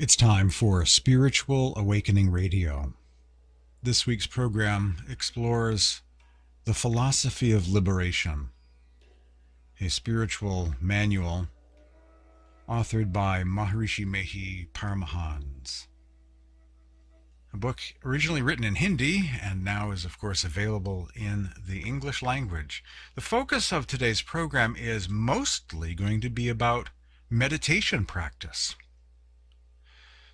It's time for Spiritual Awakening Radio. This week's program explores the philosophy of liberation, a spiritual manual authored by Maharshi Mehi, Paramhans. A book originally written in Hindi and now is, of course, available in the English language. The focus of today's program is mostly going to be about meditation practice.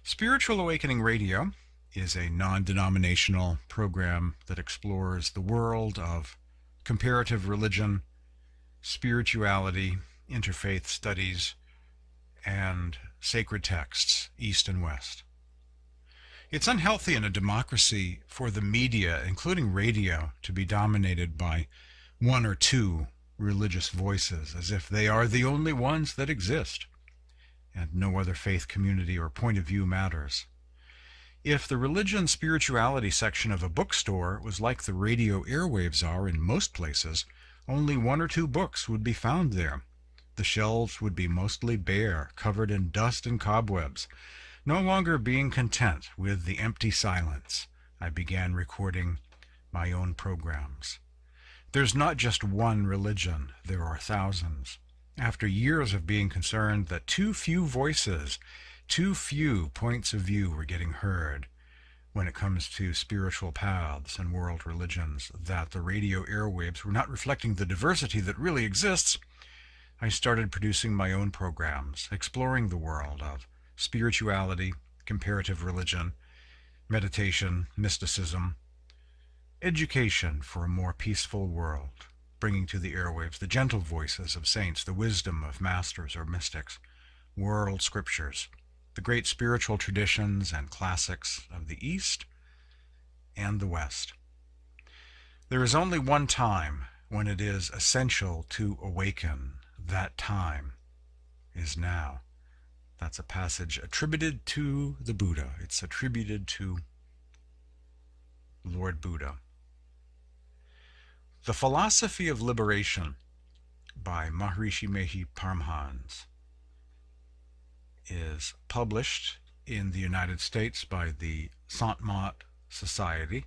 Spiritual Awakening Radio is a non-denominational program that explores the world of comparative religion, spirituality, interfaith studies, and sacred texts, East and West. It's unhealthy in a democracy for the media, including radio, to be dominated by one or two religious voices, as if they are the only ones that exist, and no other faith community or point of view matters. If the religion spirituality section of a bookstore was like the radio airwaves are in most places, only one or two books would be found there. The shelves would be mostly bare, covered in dust and cobwebs. No longer being content with the empty silence, I began recording my own programs. There's not just one religion, there are thousands. After years of being concerned that too few voices, too few points of view were getting heard when it comes to spiritual paths and world religions, that the radio airwaves were not reflecting the diversity that really exists, I started producing my own programs, exploring the world of spirituality, comparative religion, meditation, mysticism, education for a more peaceful world, bringing to the airwaves the gentle voices of saints, the wisdom of masters or mystics, world scriptures, the great spiritual traditions and classics of the East and the West. There is only one time when it is essential to awaken. That time is now. That's a passage attributed to the Buddha. It's attributed to Lord Buddha. The Philosophy of Liberation by Maharshi Mehi Paramhans is published in the United States by the Sant Mat Society.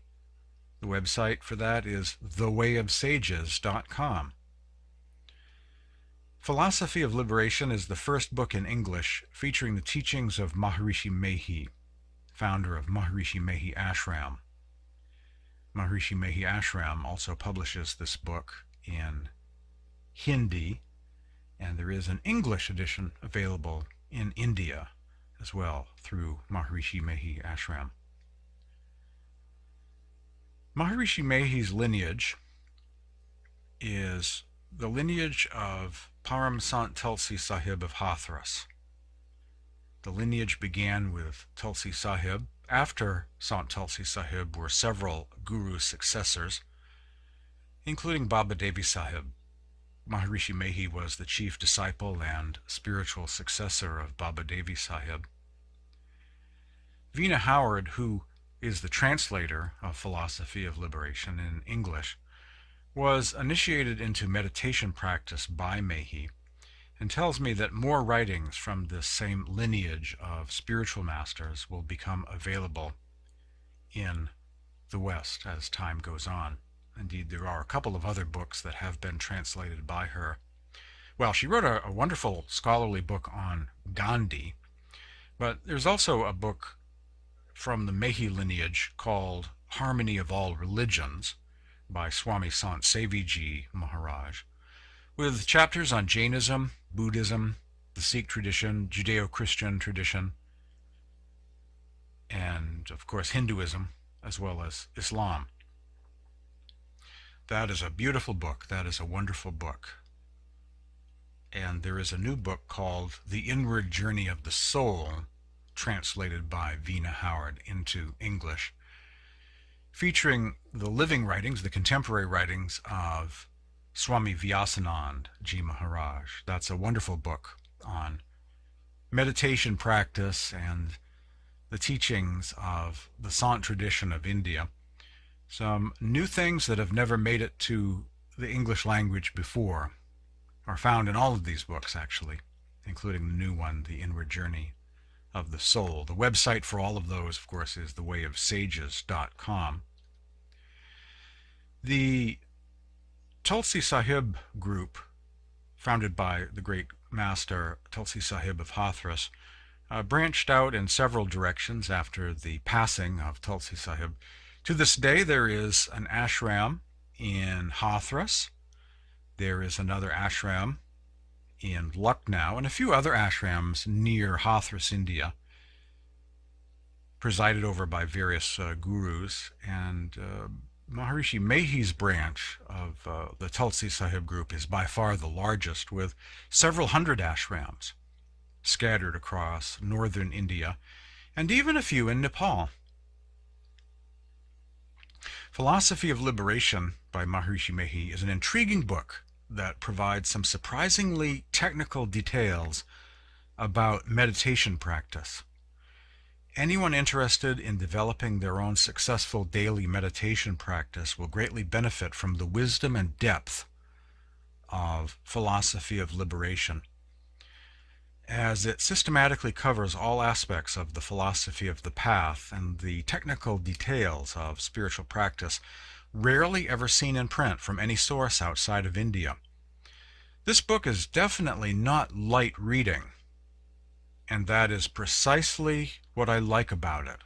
The website for that is thewayofsages.com. Philosophy of Liberation is the first book in English featuring the teachings of Maharshi Mehi, founder of Maharshi Mehi Ashram. Maharshi Mehi Ashram also publishes this book in Hindi, and there is an English edition available in India as well through Maharshi Mehi Ashram. Maharshi Mehi's lineage is the lineage of Sant Tulsi Sahib of Hathras. The lineage began with Tulsi Sahib. After Sant Tulsi Sahib were several guru successors, including Baba Devi Sahib. Maharishi Mehi was the chief disciple and spiritual successor of Baba Devi Sahib. Veena Howard, who is the translator of Philosophy of Liberation in English, was initiated into meditation practice by Mehi, and tells me that more writings from this same lineage of spiritual masters will become available in the West as time goes on. Indeed, there are a couple of other books that have been translated by her. Well, she wrote a wonderful scholarly book on Gandhi, but there's also a book from the Mehi lineage called Harmony of All Religions by Swami Sant Seviji Maharaj, with chapters on Jainism, Buddhism, the Sikh tradition, Judeo-Christian tradition, and of course Hinduism, as well as Islam. That is a beautiful book. That is a wonderful book. And there is a new book called The Inward Journey of the Soul, translated by Veena Howard into English, featuring the living writings, the contemporary writings of Swami Vyasanand Ji Maharaj. That's a wonderful book on meditation practice and the teachings of the Sant tradition of India. Some new things that have never made it to the English language before are found in all of these books, actually, including the new one, The Inward Journey of the soul. The website for all of those, of course, is thewayofsages.com. The Tulsi Sahib group, founded by the great master Tulsi Sahib of Hathras, branched out in several directions after the passing of Tulsi Sahib. To this day, there is an ashram in Hathras. There is another ashram in Lucknow, and a few other ashrams near Hathras, India, presided over by various gurus. And Maharshi Mehi's branch of the Tulsi Sahib group is by far the largest, with several hundred ashrams scattered across northern India, and even a few in Nepal. Philosophy of Liberation by Maharshi Mehi is an intriguing book that provides some surprisingly technical details about meditation practice. Anyone interested in developing their own successful daily meditation practice will greatly benefit from the wisdom and depth of Philosophy of Liberation, as it systematically covers all aspects of the philosophy of the path and the technical details of spiritual practice rarely ever seen in print from any source outside of India. This book is definitely not light reading, and that is precisely what I like about it.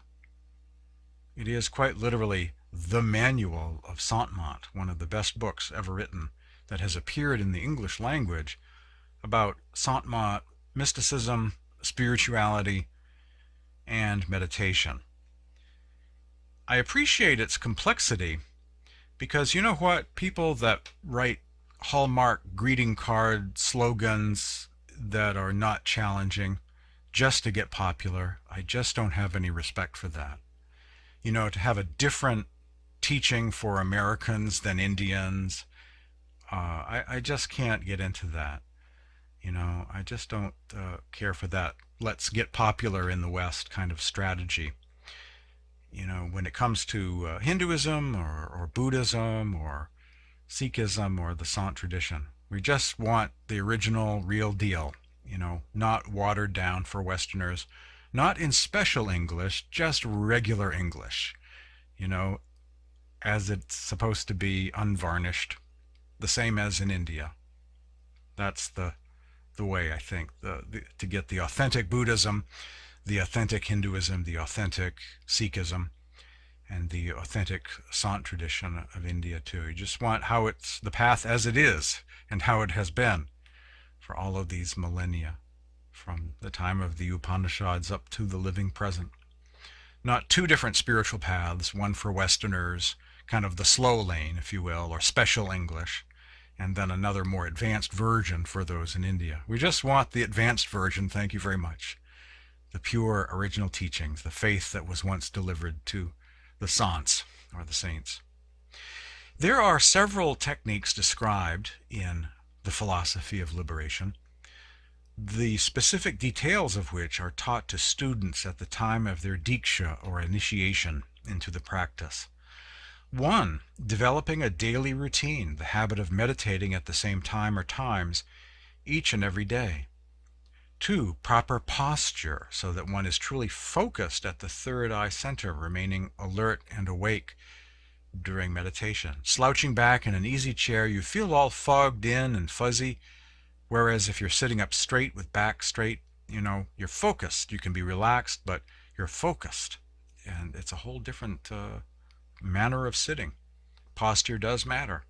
It is quite literally the manual of Sant Mat, one of the best books ever written that has appeared in the English language about Sant Mat, mysticism, spirituality, and meditation. I appreciate its complexity because, you know what, people that write Hallmark greeting card slogans that are not challenging just to get popular, I just don't have any respect for that. You know, to have a different teaching for Americans than Indians, I just can't get into that. You know, I just don't care for that let's get popular in the West kind of strategy. You know, when it comes to Hinduism or Buddhism or Sikhism or the Sant tradition, we just want the original real deal, you know, not watered down for Westerners, not in special English, just regular English, you know, as it's supposed to be, unvarnished, the same as in India. That's the way, I think, to get the authentic Buddhism, the authentic Hinduism, the authentic Sikhism, and the authentic Sant tradition of India too. You just want how it's the path as it is and how it has been for all of these millennia, from the time of the Upanishads up to the living present. Not two different spiritual paths, one for Westerners, kind of the slow lane, if you will, or special English, and then another more advanced version for those in India. We just want the advanced version, thank you very much. The pure original teachings, the faith that was once delivered to the Sants, or the saints. There are several techniques described in the Philosophy of Liberation, the specific details of which are taught to students at the time of their diksha, or initiation into the practice. 1. Developing a daily routine, the habit of meditating at the same time or times each and every day. 2. Proper posture, so that one is truly focused at the third eye center, remaining alert and awake during meditation. Slouching back in an easy chair, you feel all fogged in and fuzzy, whereas if you're sitting up straight with back straight, you know, you're focused. You can be relaxed, but you're focused. And it's a whole different manner of sitting. Posture does matter.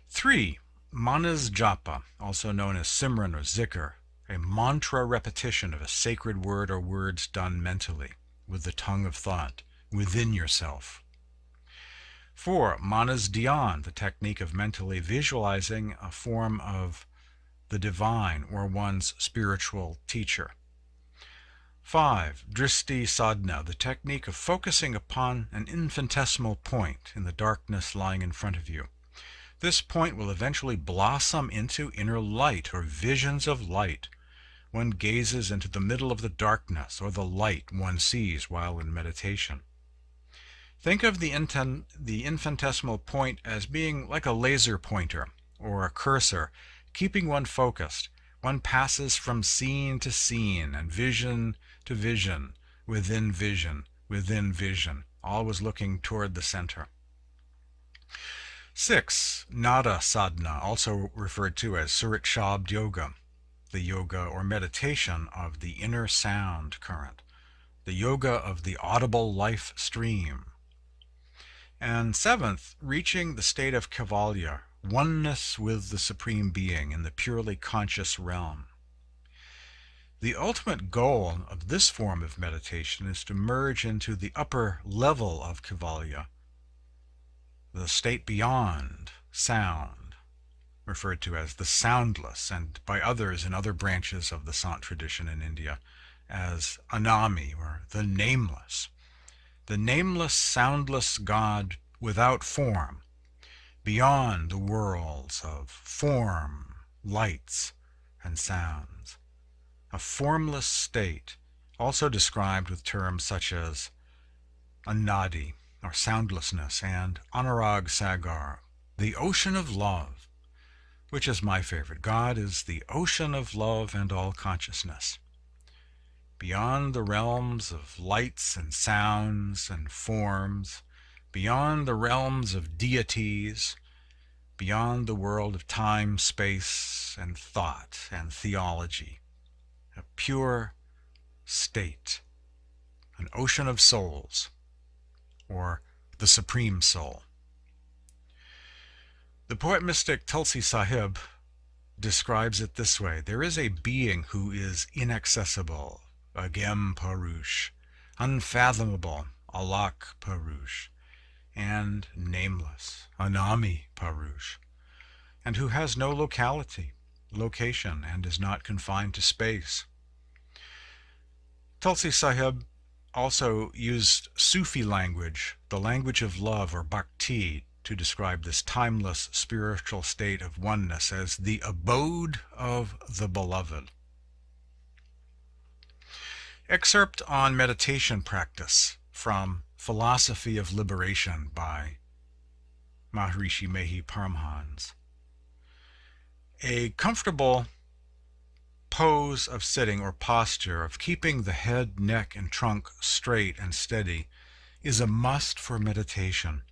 3. Manas japa, also known as simran or zikr, a mantra repetition of a sacred word or words done mentally, with the tongue of thought, within yourself. 4. Manas dhyan, the technique of mentally visualizing a form of the divine or one's spiritual teacher. 5. Dristi sadhana, the technique of focusing upon an infinitesimal point in the darkness lying in front of you. This point will eventually blossom into inner light or visions of light. One gazes into the middle of the darkness or the light one sees while in meditation. Think of the infinitesimal point as being like a laser pointer or a cursor, keeping one focused, One passes from scene to scene and vision to vision, within vision, always looking toward the center. 6. Nada sadhana, also referred to as Surat Shabd Yoga, the yoga or meditation of the inner sound current, the yoga of the audible life stream. And 7th, reaching the state of Kaivalya, oneness with the Supreme Being in the purely conscious realm. The ultimate goal of this form of meditation is to merge into the upper level of Kaivalya, the state beyond sound, referred to as the soundless, and by others in other branches of the Sant tradition in India as Anami, or the nameless soundless God without form, beyond the worlds of form, lights, and sounds. A formless state, also described with terms such as anadi, or soundlessness, and anurag sagar, the ocean of love, which is my favorite. God is the ocean of love and all consciousness. Beyond the realms of lights and sounds and forms, beyond the realms of deities, beyond the world of time, space, and thought and theology, a pure state, an ocean of souls, or the Supreme Soul. The poet-mystic Tulsi Sahib describes it this way: there is a being who is inaccessible, Agam Parush, unfathomable, Alak Parush, and nameless, Anami Parush, and who has no location, and is not confined to space. Tulsi Sahib also used Sufi language, the language of love or bhakti, to describe this timeless spiritual state of oneness as the abode of the beloved. Excerpt on meditation practice from Philosophy of Liberation by Maharshi Mehi Paramhans. A comfortable pose of sitting or posture of keeping the head, neck, and trunk straight and steady is a must for meditation.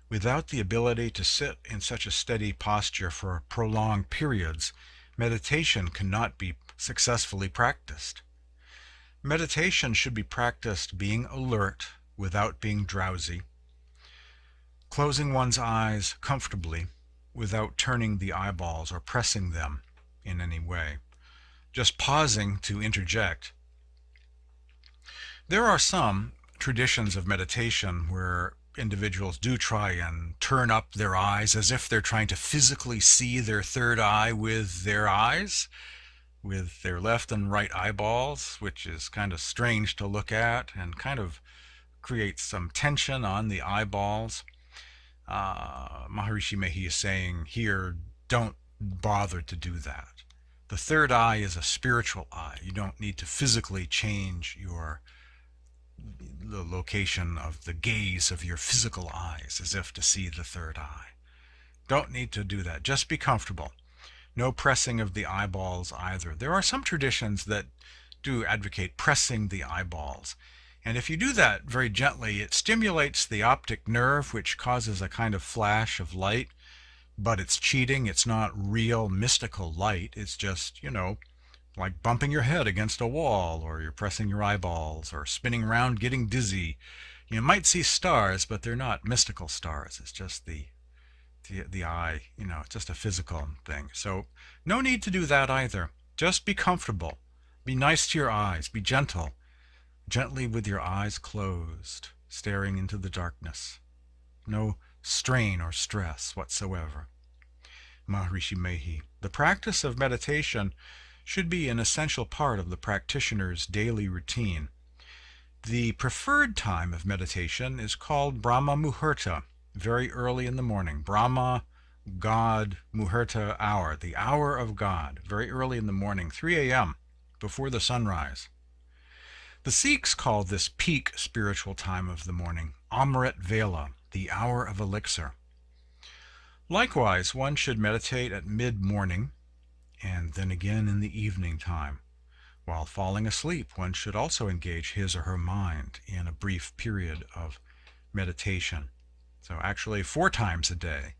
Without the ability to sit in such a steady posture for prolonged periods, meditation cannot be successfully practiced. Meditation should be practiced being alert without being drowsy, closing one's eyes comfortably without turning the eyeballs or pressing them in any way, just pausing to interject. There are some traditions of meditation where individuals do try and turn up their eyes as if they're trying to physically see their third eye with their eyes, with their left and right eyeballs, which is kind of strange to look at and kind of creates some tension on the eyeballs. Maharshi Mehi is saying here, don't bother to do that. The third eye is a spiritual eye. You don't need to physically change the location of the gaze of your physical eyes as if to see the third eye. Don't need to do that. Just be comfortable. No pressing of the eyeballs either. There are some traditions that do advocate pressing the eyeballs. And if you do that very gently, it stimulates the optic nerve, which causes a kind of flash of light, but it's cheating. It's not real mystical light. It's just, like bumping your head against a wall, or you're pressing your eyeballs, or spinning around getting dizzy. You might see stars, but they're not mystical stars. It's just the eye, it's just a physical thing. So no need to do that either. Just be comfortable. Be nice to your eyes. Be gentle. Gently with your eyes closed, staring into the darkness. No strain or stress whatsoever. Maharishi Mehi. The practice of meditation should be an essential part of the practitioner's daily routine. The preferred time of meditation is called Brahma Muhurta, very early in the morning. Brahma, God, Muhurta, hour, the hour of God, very early in the morning, 3 a.m., before the sunrise. The Sikhs call this peak spiritual time of the morning Amrit Vela, the hour of elixir. Likewise, one should meditate at mid-morning and then again in the evening time. While falling asleep, one should also engage his or her mind in a brief period of meditation. So actually 4 times a day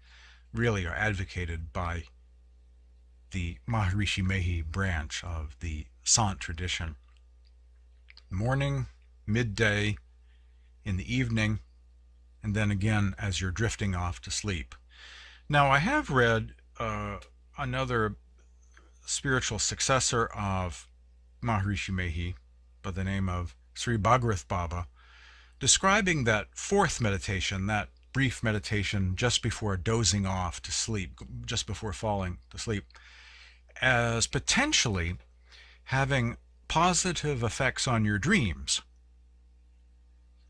really are advocated by the Maharshi Mehi branch of the Sant tradition. Morning, midday, in the evening, and then again as you're drifting off to sleep. Now, I have read another spiritual successor of Maharshi Mehi by the name of Sri Bhagirath Baba, describing that 4th meditation, that brief meditation just before dozing off to sleep, just before falling to sleep, as potentially having positive effects on your dreams.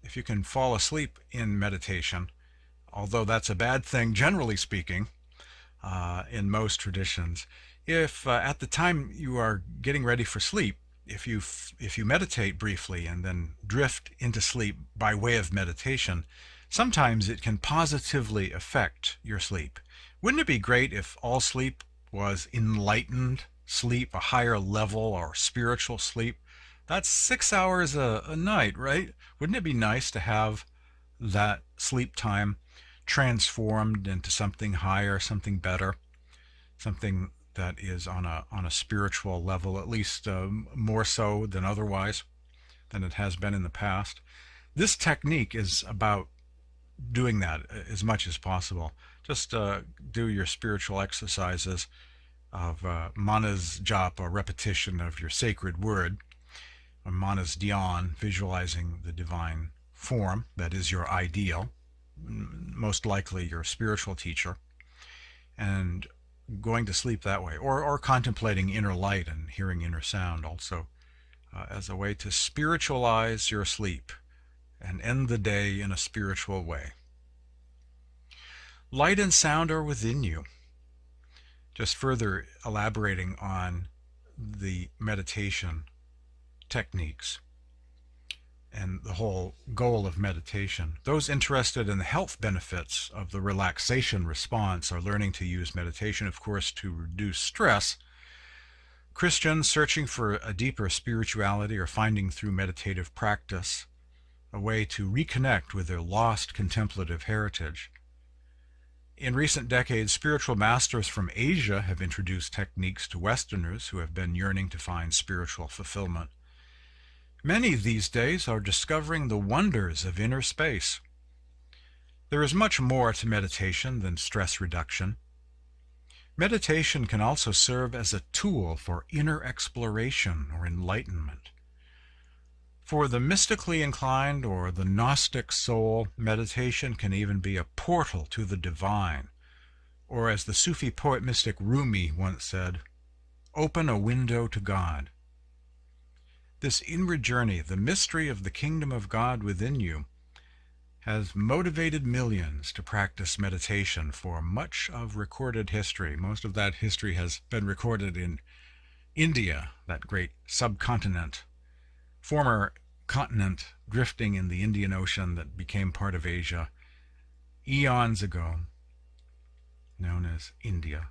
If you can fall asleep in meditation, although that's a bad thing generally speaking in most traditions, if at the time you are getting ready for sleep, if you meditate briefly and then drift into sleep by way of meditation, sometimes it can positively affect your sleep. Wouldn't it be great if all sleep was enlightened sleep, a higher level or spiritual sleep? That's 6 hours a night, right? Wouldn't it be nice to have that sleep time transformed into something higher, something better, something that is on a spiritual level, at least more so than otherwise, than it has been in the past? This technique is about doing that as much as possible. Just do your spiritual exercises of manas japa, or repetition of your sacred word, or manas dhyan, visualizing the divine form that is your ideal, most likely your spiritual teacher, and going to sleep that way, or contemplating inner light and hearing inner sound also, as a way to spiritualize your sleep and end the day in a spiritual way. Light and sound are within you. Just further elaborating on the meditation techniques and the whole goal of meditation. Those interested in the health benefits of the relaxation response are learning to use meditation, of course, to reduce stress. Christians searching for a deeper spirituality are finding through meditative practice a way to reconnect with their lost contemplative heritage. In recent decades, spiritual masters from Asia have introduced techniques to Westerners who have been yearning to find spiritual fulfillment. Many these days are discovering the wonders of inner space. There is much more to meditation than stress reduction. Meditation can also serve as a tool for inner exploration or enlightenment. For the mystically inclined or the Gnostic soul, meditation can even be a portal to the divine, or as the Sufi poet mystic Rumi once said, open a window to God. This inward journey, the mystery of the kingdom of God within you, has motivated millions to practice meditation for much of recorded history. Most of that history has been recorded in India, that great subcontinent, former continent drifting in the Indian Ocean that became part of Asia eons ago, known as India.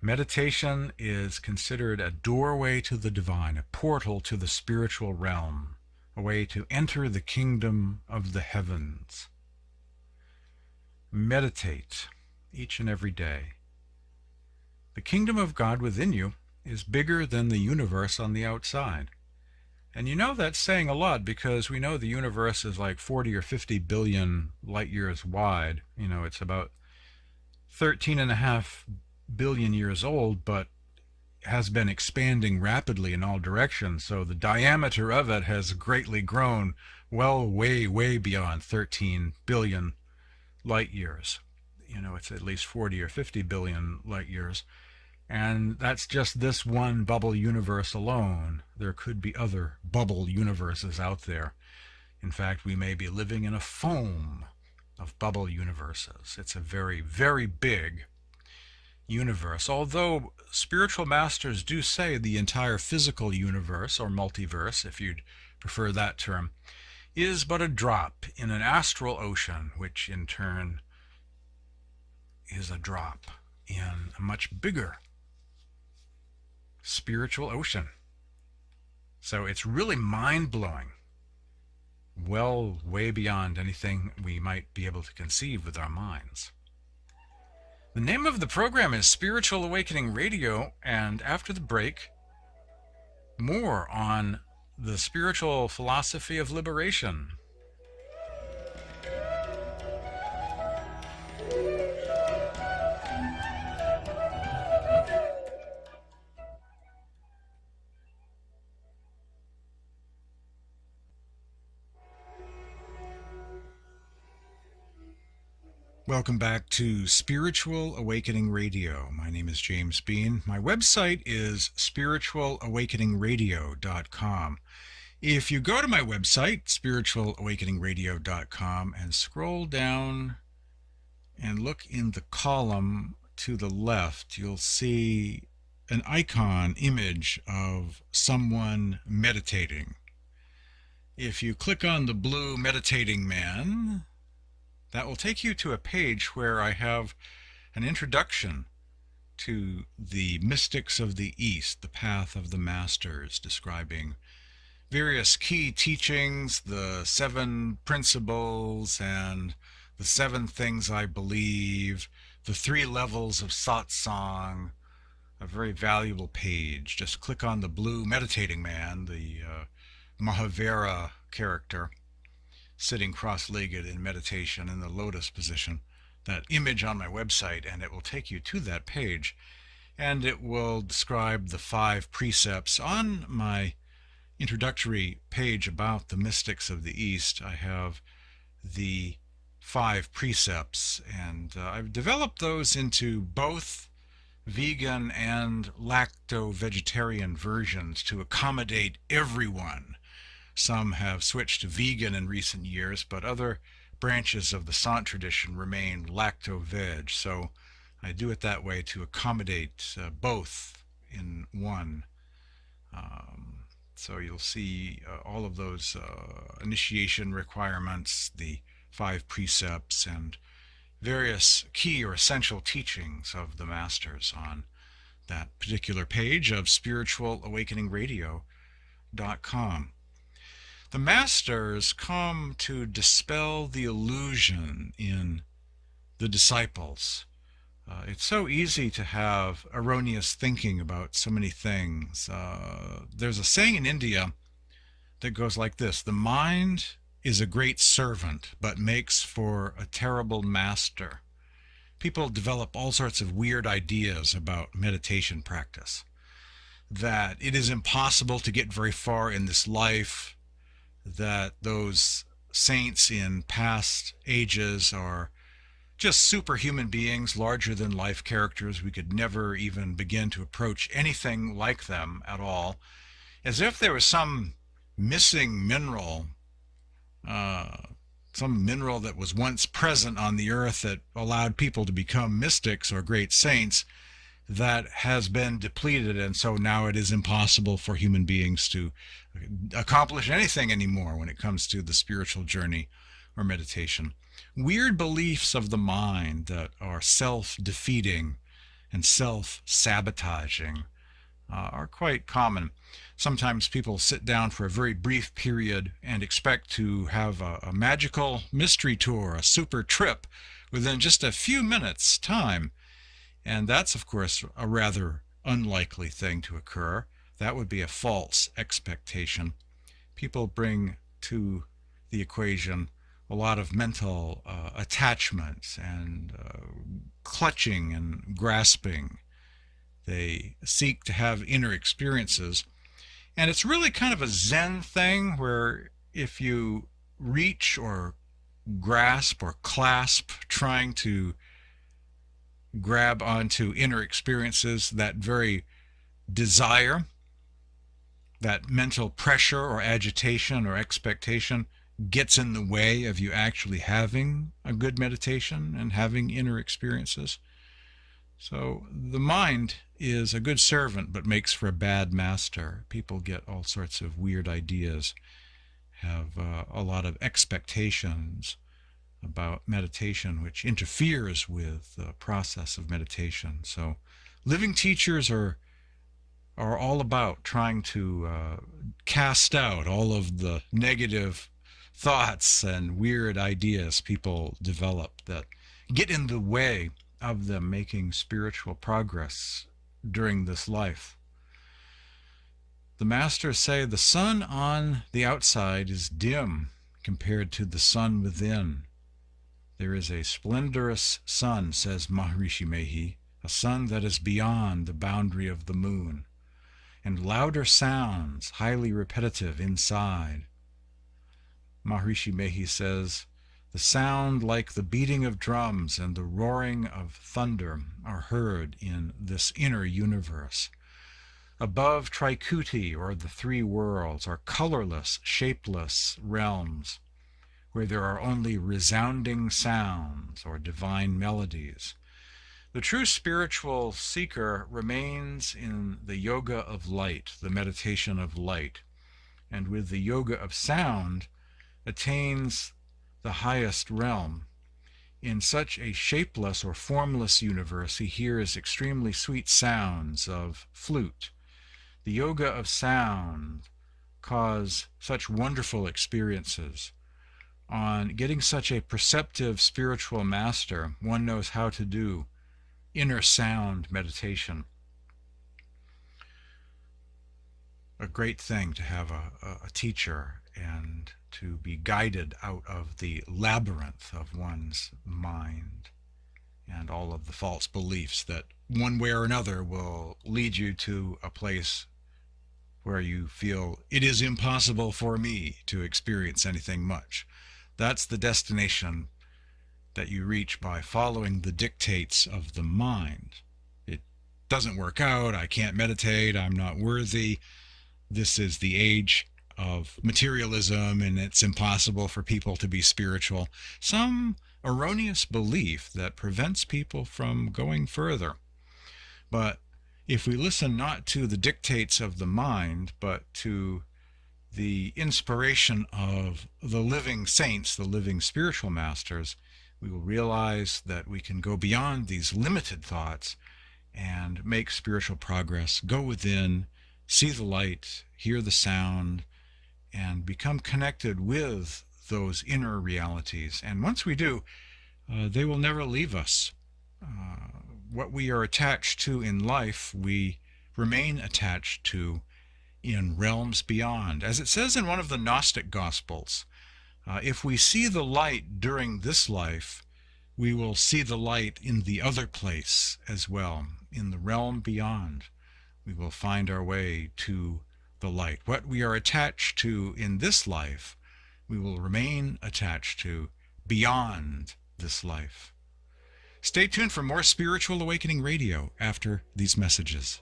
Meditation is considered a doorway to the divine, a portal to the spiritual realm, a way to enter the kingdom of the heavens. Meditate each and every day. The kingdom of God within you is bigger than the universe on the outside. And you know that's saying a lot, because we know the universe is like 40 or 50 billion light years wide. You know, it's about 13.5 billion years old, but has been expanding rapidly in all directions. So the diameter of it has greatly grown, well, way beyond 13 billion light years. You know, it's at least 40 or 50 billion light years. And that's just this one bubble universe alone. There could be other bubble universes out there. In fact, we may be living in a foam of bubble universes. It's a very, very big universe. Although spiritual masters do say the entire physical universe, or multiverse, if you'd prefer that term, is but a drop in an astral ocean, which in turn is a drop in a much bigger spiritual ocean. So it's really mind-blowing. Well, way beyond anything we might be able to conceive with our minds. The name of the program is Spiritual Awakening Radio, and after the break, more on the spiritual philosophy of liberation. Welcome back to Spiritual Awakening Radio. My name is James Bean. My website is spiritualawakeningradio.com. If you go to my website, spiritualawakeningradio.com, and scroll down and look in the column to the left, you'll see an icon image of someone meditating. If you click on the blue meditating man, that will take you to a page where I have an introduction to the mystics of the East, the path of the masters, describing various key teachings, the 7 principles, and the 7 things I believe, the 3 levels of Satsang, a very valuable page. Just click on the blue meditating man, the Mahavira character, sitting cross-legged in meditation in the lotus position, that image on my website, and it will take you to that page, and it will describe the 5 precepts. On my introductory page about the mystics of the East, I have the 5 precepts, and I've developed those into both vegan and lacto-vegetarian versions to accommodate everyone. Some have switched to vegan in recent years, but other branches of the Sant tradition remain lacto-veg. So I do it that way to accommodate both in one. So you'll see all of those initiation requirements, the 5 precepts, and various key or essential teachings of the masters on that particular page of spiritualawakeningradio.com. The masters come to dispel the illusion in the disciples. It's so easy to have erroneous thinking about so many things. There's a saying in India that goes like this: the mind is a great servant, but makes for a terrible master. People develop all sorts of weird ideas about meditation practice, that it is impossible to get very far in this life, that those saints in past ages are just superhuman beings, larger than life characters. We could never even begin to approach anything like them at all, as if there was some missing mineral, some mineral that was once present on the earth that allowed people to become mystics or great saints, that has been depleted, and so now it is impossible for human beings to accomplish anything anymore when it comes to the spiritual journey or meditation. Weird beliefs of the mind that are self-defeating and self-sabotaging are quite common. Sometimes people sit down for a very brief period and expect to have a magical mystery tour, a super trip, within just a few minutes' time. And that's, of course, a rather unlikely thing to occur. That would be a false expectation. People bring to the equation a lot of mental attachments and clutching and grasping. They seek to have inner experiences. And it's really kind of a Zen thing, where if you reach or grasp or clasp trying to grab onto inner experiences, that very desire, that mental pressure or agitation or expectation gets in the way of you actually having a good meditation and having inner experiences. So the mind is a good servant but makes for a bad master. People get all sorts of weird ideas, have a lot of expectations about meditation, which interferes with the process of meditation. So living teachers are are all about trying to cast out all of the negative thoughts and weird ideas people develop that get in the way of them making spiritual progress during this life. The masters say the sun on the outside is dim compared to the sun within. There is a splendorous sun, says Maharishi Mehi, a sun that is beyond the boundary of the moon, and louder sounds, highly repetitive inside. Maharishi Mehi says, the sound like the beating of drums and the roaring of thunder are heard in this inner universe. Above Trikuti, or the three worlds, are colorless, shapeless realms, where there are only resounding sounds or divine melodies. The true spiritual seeker remains in the yoga of light, the meditation of light, and with the yoga of sound attains the highest realm. In such a shapeless or formless universe, he hears extremely sweet sounds of flute. The yoga of sound cause such wonderful experiences. On getting such a perceptive spiritual master, one knows how to do inner sound meditation. A great thing to have a teacher and to be guided out of the labyrinth of one's mind and all of the false beliefs that one way or another will lead you to a place where you feel it is impossible for me to experience anything much. That's the destination that you reach by following the dictates of the mind. It doesn't work out, I can't meditate, I'm not worthy, this is the age of materialism and it's impossible for people to be spiritual. Some erroneous belief that prevents people from going further. But if we listen not to the dictates of the mind, but to the inspiration of the living saints, the living spiritual masters, we will realize that we can go beyond these limited thoughts and make spiritual progress, go within, see the light, hear the sound, and become connected with those inner realities. And once we do, they will never leave us. What we are attached to in life, we remain attached to in realms beyond. As it says in one of the Gnostic Gospels, if we see the light during this life, we will see the light in the other place as well, in the realm beyond. We will find our way to the light. What we are attached to in this life, we will remain attached to beyond this life. Stay tuned for more Spiritual Awakening Radio after these messages.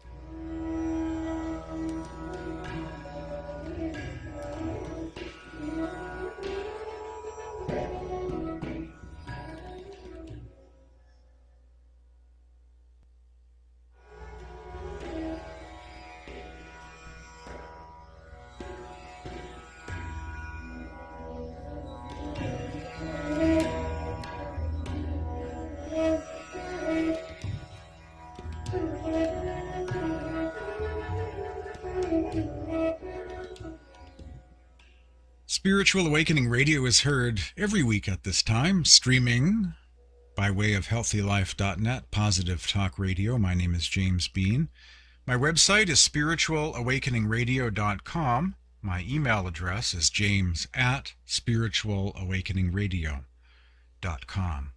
Spiritual Awakening Radio is heard every week at this time, streaming by way of healthylife.net, Positive Talk Radio. My name is James Bean. My website is spiritualawakeningradio.com. My email address is james@spiritualawakeningradio.com.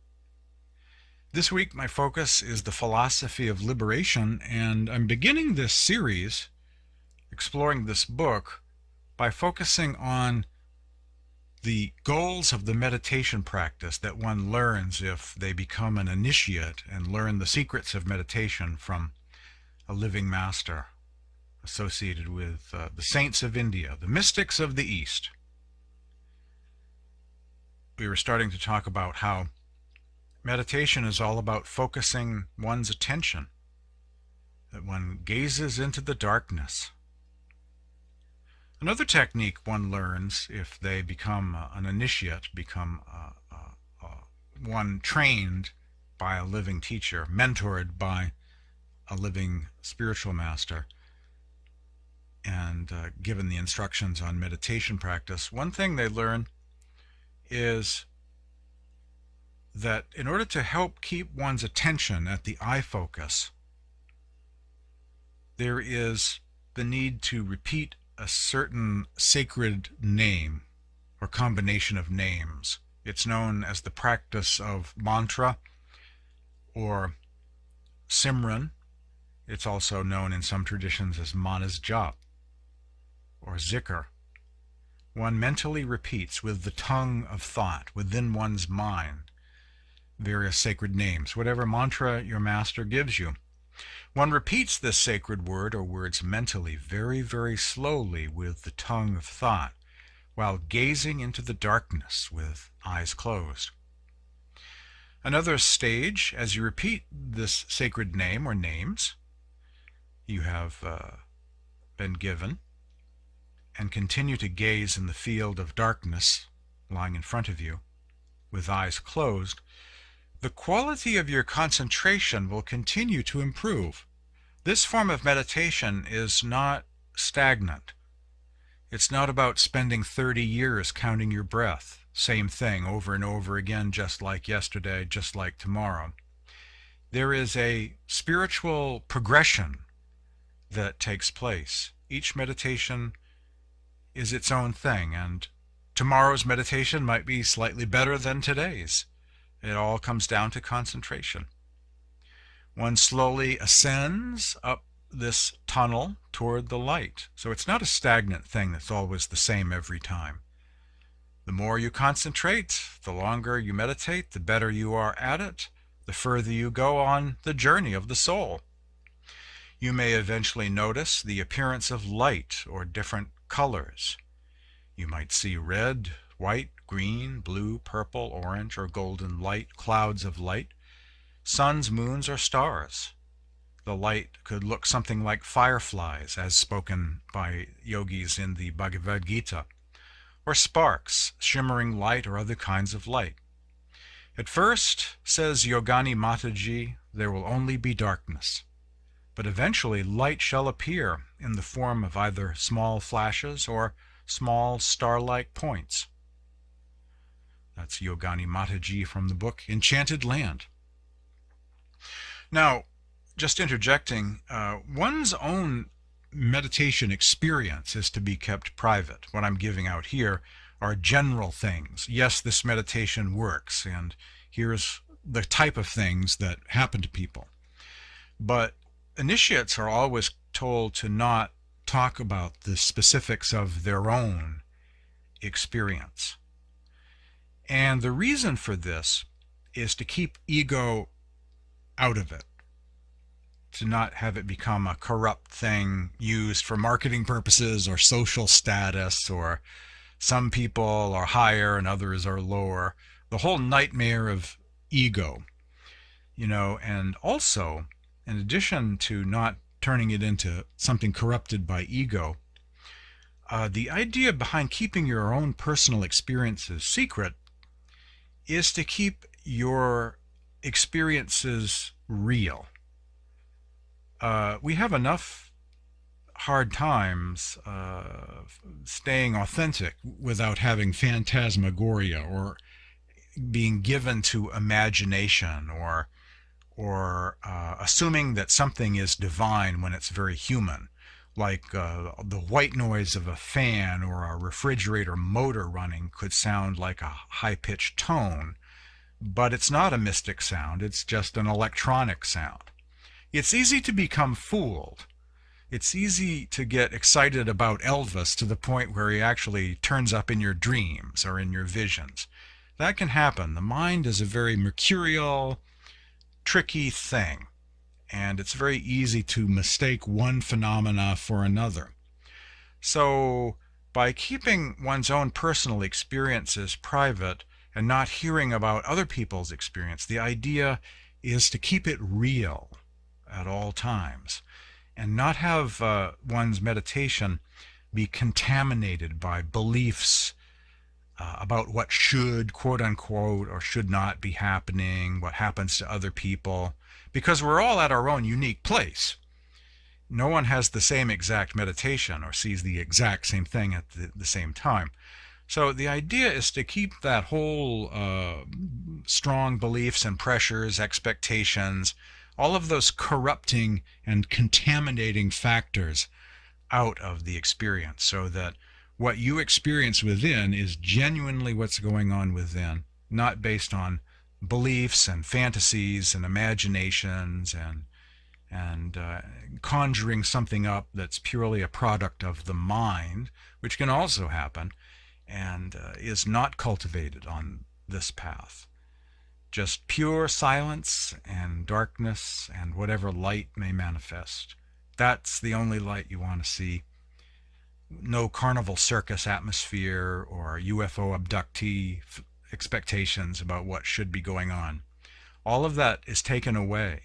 This week my focus is the philosophy of liberation, and I'm beginning this series, exploring this book, by focusing on the goals of the meditation practice that one learns if they become an initiate and learn the secrets of meditation from a living master associated with the Saints of India, the mystics of the East. We were starting to talk about how meditation is all about focusing one's attention, that one gazes into the darkness. Another technique one learns if they become an initiate, become one trained by a living teacher, mentored by a living spiritual master, and given the instructions on meditation practice, one thing they learn is that in order to help keep one's attention at the eye focus, there is the need to repeat a certain sacred name or combination of names. It's known as the practice of mantra or Simran. It's also known in some traditions as manas jap or zikr. One mentally repeats with the tongue of thought within one's mind various sacred names, whatever mantra your master gives you. One repeats this sacred word or words mentally very, very slowly with the tongue of thought while gazing into the darkness with eyes closed. Another stage, as you repeat this sacred name or names you have been given, and continue to gaze in the field of darkness lying in front of you with eyes closed, the quality of your concentration will continue to improve. This form of meditation is not stagnant. It's not about spending 30 years counting your breath, same thing over and over again, just like yesterday, just like tomorrow. There is a spiritual progression that takes place. Each meditation is its own thing, and tomorrow's meditation might be slightly better than today's. It all comes down to concentration. One slowly ascends up this tunnel toward the light. So it's not a stagnant thing that's always the same every time. The more you concentrate, the longer you meditate, the better you are at it, the further you go on the journey of the soul. You may eventually notice the appearance of light or different colors. You might see red, white, green, blue, purple, orange, or golden light, clouds of light, suns, moons, or stars. The light could look something like fireflies, as spoken by yogis in the Bhagavad Gita, or sparks, shimmering light, or other kinds of light. At first, says Yogani Mataji, there will only be darkness. But eventually light shall appear in the form of either small flashes or small star-like points. That's Yogani Mataji from the book Enchanted Land. Now, just interjecting, one's own meditation experience is to be kept private. What I'm giving out here are general things. Yes, this meditation works, and here's the type of things that happen to people. But initiates are always told to not talk about the specifics of their own experience. And the reason for this is to keep ego out of it, to not have it become a corrupt thing used for marketing purposes or social status, or some people are higher and others are lower. The whole nightmare of ego, and also, in addition to not turning it into something corrupted by ego, the idea behind keeping your own personal experiences secret is to keep your experiences real. We have enough hard times staying authentic without having phantasmagoria or being given to imagination or assuming that something is divine when it's very human, like the white noise of a fan or a refrigerator motor running could sound like a high-pitched tone, but it's not a mystic sound, it's just an electronic sound. It's easy to become fooled. It's easy to get excited about Elvis to the point where he actually turns up in your dreams or in your visions. That can happen. The mind is a very mercurial, tricky thing, and it's very easy to mistake one phenomena for another. So by keeping one's own personal experiences private and not hearing about other people's experience, the idea is to keep it real at all times and not have one's meditation be contaminated by beliefs about what should, quote unquote, or should not be happening, what happens to other people, because we're all at our own unique place. No one has the same exact meditation or sees the exact same thing at the same time. So the idea is to keep that whole strong beliefs and pressures, expectations, all of those corrupting and contaminating factors out of the experience, so that what you experience within is genuinely what's going on within, not based on beliefs and fantasies and imaginations and conjuring something up that's purely a product of the mind, which can also happen, and is not cultivated on this path. Just pure silence and darkness and whatever light may manifest. That's the only light you want to see. No carnival circus atmosphere or UFO abductee expectations about what should be going on. All of that is taken away.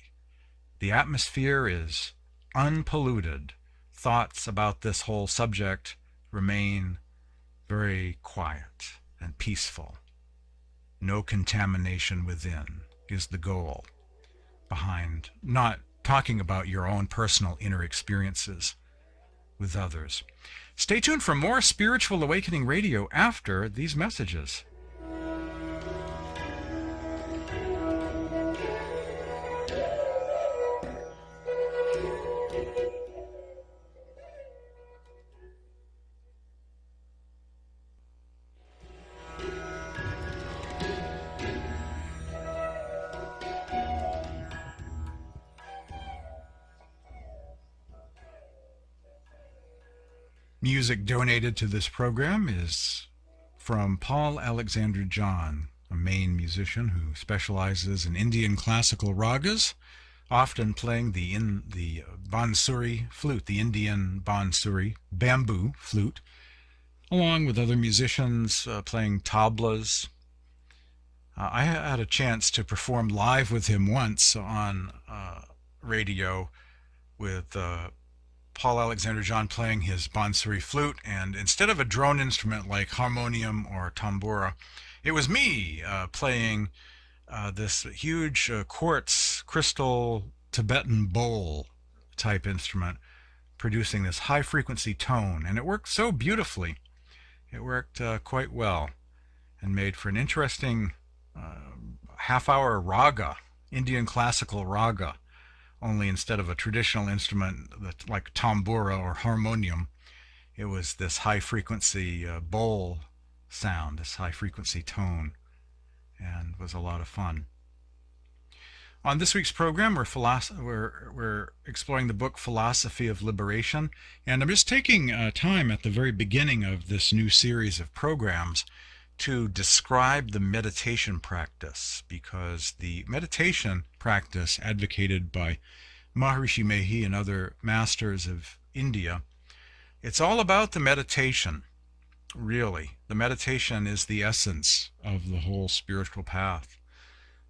The atmosphere is unpolluted. Thoughts about this whole subject remain very quiet and peaceful. No contamination within is the goal behind not talking about your own personal inner experiences with others. Stay tuned for more Spiritual Awakening Radio after these messages. Music donated to this program is from Paul Alexander John, a Maine musician who specializes in Indian classical ragas, often playing the bansuri flute, the Indian bansuri, bamboo flute, along with other musicians playing tablas. I had a chance to perform live with him once on radio with Paul Alexander John playing his bansuri flute, and instead of a drone instrument like harmonium or tambura, it was me playing this huge quartz crystal Tibetan bowl type instrument, producing this high frequency tone, and it worked so beautifully. It worked quite well and made for an interesting half-hour raga, Indian classical raga, only instead of a traditional instrument like tambura or harmonium, it was this high-frequency bowl sound, this high-frequency tone, and was a lot of fun. On this week's program, we're exploring the book Philosophy of Liberation, and I'm just taking time at the very beginning of this new series of programs to describe the meditation practice, because the meditation practice advocated by Maharshi Mehi and other masters of India, it's all about the meditation, really. The meditation is the essence of the whole spiritual path.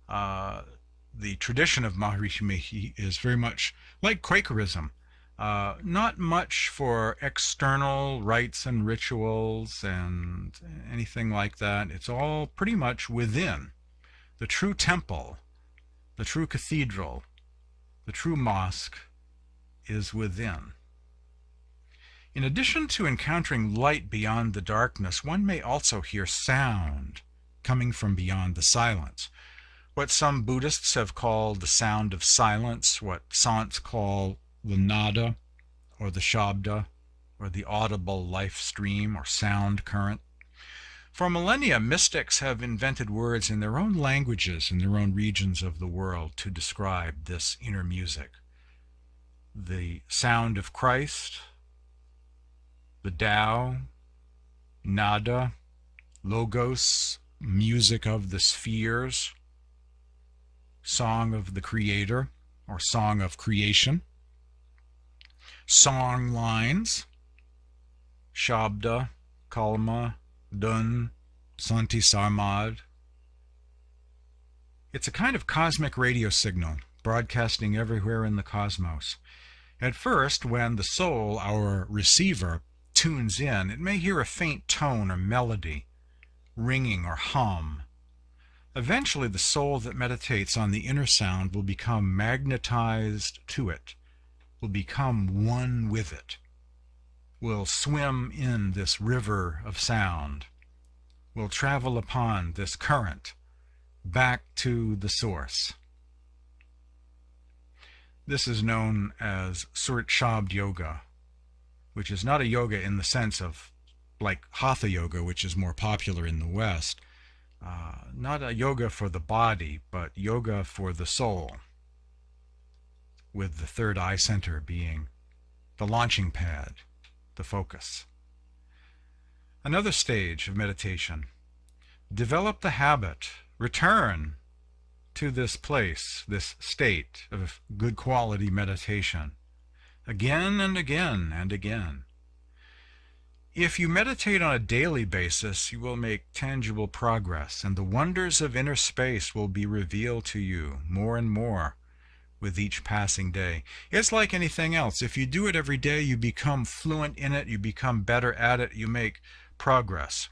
The tradition of Maharishi Mehi is very much like Quakerism, not much for external rites and rituals and anything like that. It's all pretty much within. The true temple, the true cathedral, the true mosque is within. In addition to encountering light beyond the darkness, one may also hear sound coming from beyond the silence. What some Buddhists have called the sound of silence, what Sants call the nada, or the shabda, or the audible life stream or sound current. For millennia, mystics have invented words in their own languages, in their own regions of the world, to describe this inner music. The sound of Christ, the Tao, nada, logos, music of the spheres, song of the Creator, or song of creation, song lines, shabda, kalma, dun, santi sarmad. It's a kind of cosmic radio signal, broadcasting everywhere in the cosmos. At first, when the soul, our receiver, tunes in, it may hear a faint tone or melody, ringing or hum. Eventually, the soul that meditates on the inner sound will become magnetized to it, will become one with it, will swim in this river of sound, will travel upon this current back to the source. This is known as Surat Shabd Yoga, which is not a yoga in the sense of like Hatha Yoga, which is more popular in the West. Not a yoga for the body, but yoga for the soul, with the third eye center being the launching pad, the focus. Another stage of meditation. Develop the habit, return to this place, this state of good quality meditation, again and again and again. If you meditate on a daily basis, you will make tangible progress, and the wonders of inner space will be revealed to you more and more with each passing day. It's like anything else. If you do it every day, you become fluent in it, you become better at it, you make progress.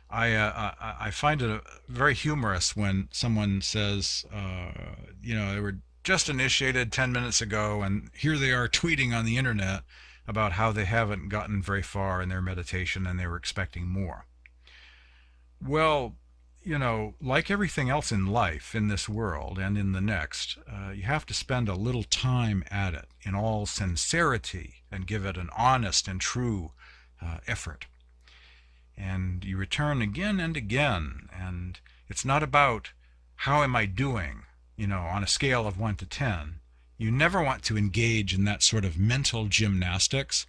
I find it very humorous when someone says, they were just initiated 10 minutes ago, and here they are tweeting on the internet about how they haven't gotten very far in their meditation and they were expecting more. Well, like everything else in life, in this world and in the next, you have to spend a little time at it in all sincerity and give it an honest and true effort. And you return again and again, and it's not about how am I doing, on a scale of 1 to 10. You never want to engage in that sort of mental gymnastics.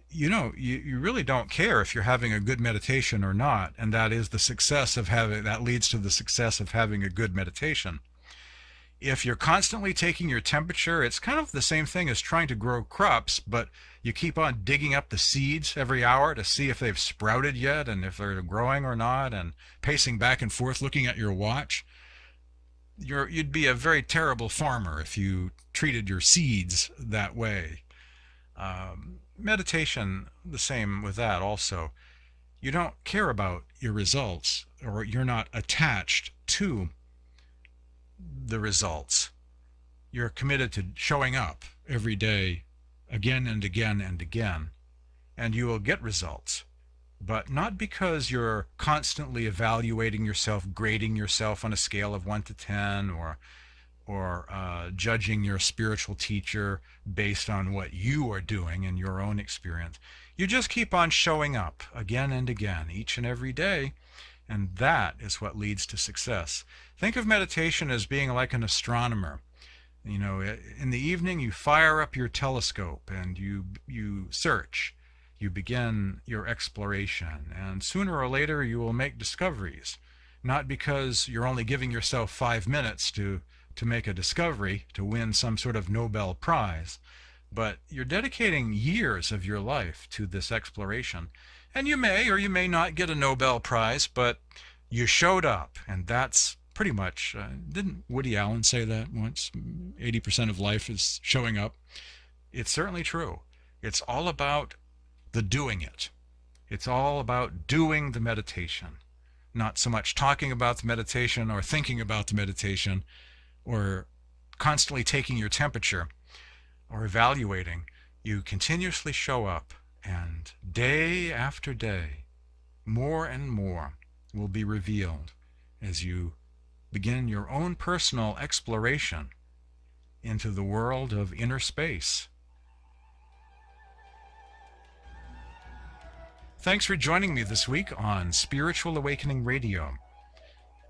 You really don't care if you're having a good meditation or not, and that leads to the success of having a good meditation. If you're constantly taking your temperature, it's kind of the same thing as trying to grow crops, but you keep on digging up the seeds every hour to see if they've sprouted yet and if they're growing or not, and pacing back and forth looking at your watch. You'd be a very terrible farmer if you treated your seeds that way. Meditation, the same with that also. You don't care about your results, or you're not attached to the results. You're committed to showing up every day, again and again and again, and you will get results. But not because you're constantly evaluating yourself, grading yourself on a scale of 1 to 10, or judging your spiritual teacher based on what you are doing in your own experience. You just keep on showing up again and again, each and every day, and that is what leads to success. Think of meditation as being like an astronomer. In the evening you fire up your telescope and you search. You begin your exploration, and sooner or later you will make discoveries, not because you're only giving yourself 5 minutes to make a discovery, to win some sort of Nobel Prize, but you're dedicating years of your life to this exploration. And you may or you may not get a Nobel Prize, but you showed up, and that's pretty much, didn't Woody Allen say that once? 80% of life is showing up. It's certainly true. It's all about the doing it. It's all about doing the meditation, not so much talking about the meditation or thinking about the meditation or constantly taking your temperature or evaluating. You continuously show up, and day after day, more and more will be revealed as you begin your own personal exploration into the world of inner space. Thanks for joining me this week on Spiritual Awakening Radio.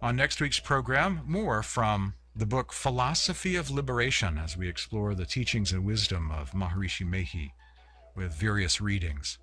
On next week's program, more from the book Philosophy of Liberation, as we explore the teachings and wisdom of Maharshi Mehi with various readings.